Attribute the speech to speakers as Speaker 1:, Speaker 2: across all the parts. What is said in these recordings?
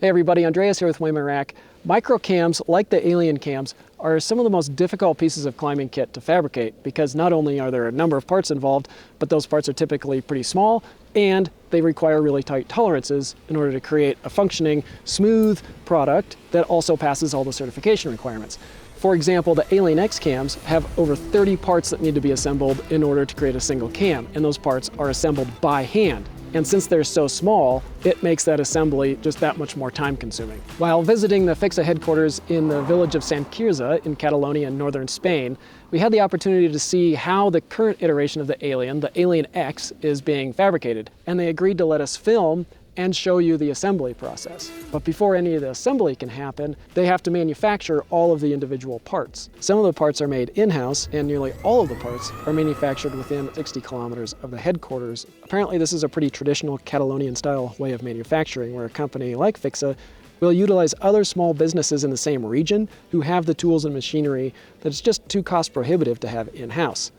Speaker 1: Hey everybody, Andreas here with WeighMyRack. Micro cams, like the alien cams, are some of the most difficult pieces of climbing kit to fabricate because not only are there a number of parts involved, but those parts are typically pretty small and they require really tight tolerances in order to create a functioning, smooth product that also passes all the certification requirements. For example, the Alien X cams have over 30 parts that need to be assembled in order to create a single cam, and those parts are assembled by hand. And since they're so small, it makes that assembly just that much more time consuming. While visiting the Fixe headquarters in the village of Sant Quirze in Catalonia in northern Spain, we had the opportunity to see how the current iteration of the Alien X, is being fabricated. And they agreed to let us film and show you the assembly process. But before any of the assembly can happen, they have to manufacture all of the individual parts. Some of the parts are made in-house, and nearly all of the parts are manufactured within 60 kilometers of the headquarters. Apparently this is a pretty traditional Catalonian-style way of manufacturing, where a company like Fixe will utilize other small businesses in the same region who have the tools and machinery that it's just too cost prohibitive to have in-house.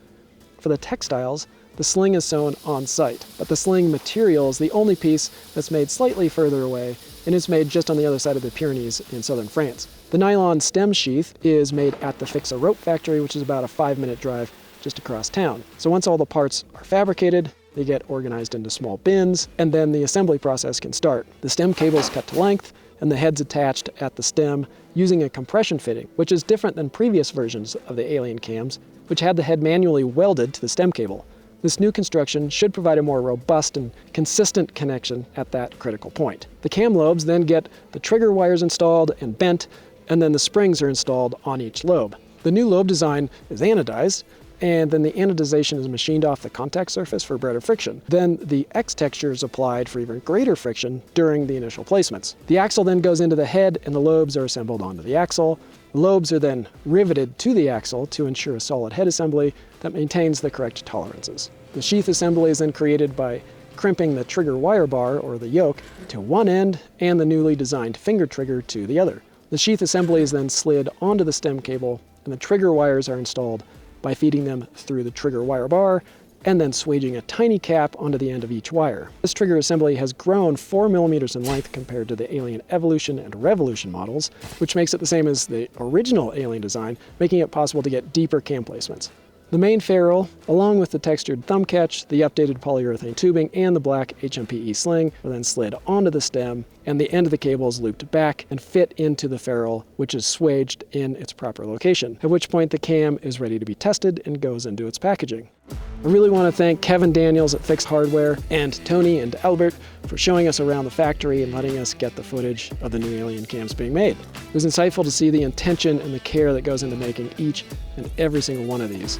Speaker 1: For the textiles, the sling is sewn on site, but the sling material is the only piece that's made slightly further away, and it's made just on the other side of the Pyrenees in southern France. The nylon stem sheath is made at the Fixe rope factory, which is about a 5-minute drive just across town. So once all the parts are fabricated, they get organized into small bins, and then the assembly process can start. The stem cable is cut to length, and the head's attached at the stem using a compression fitting, which is different than previous versions of the Alien cams, which had the head manually welded to the stem cable. This new construction should provide a more robust and consistent connection at that critical point. The cam lobes then get the trigger wires installed and bent, and then the springs are installed on each lobe. The new lobe design is anodized, and then the anodization is machined off the contact surface for better friction. Then the X texture is applied for even greater friction during the initial placements. The axle then goes into the head, and the lobes are assembled onto the axle. The lobes are then riveted to the axle to ensure a solid head assembly that maintains the correct tolerances. The sheath assembly is then created by crimping the trigger wire bar, or the yoke, to one end and the newly designed finger trigger to the other. The sheath assembly is then slid onto the stem cable, and the trigger wires are installed by feeding them through the trigger wire bar and then swaging a tiny cap onto the end of each wire. This trigger assembly has grown 4 millimeters in length compared to the Alien Evolution and Revolution models, which makes it the same as the original Alien design, making it possible to get deeper cam placements. The main ferrule, along with the textured thumb catch, the updated polyurethane tubing, and the black HMPE sling are then slid onto the stem, and the end of the cable is looped back and fit into the ferrule, which is swaged in its proper location, at which point the cam is ready to be tested and goes into its packaging. I really want to thank Kevin Daniels at Fixe Hardware and Toni and Albert for showing us around the factory and letting us get the footage of the new Alien cams being made. It was insightful to see the intention and the care that goes into making each and every single one of these.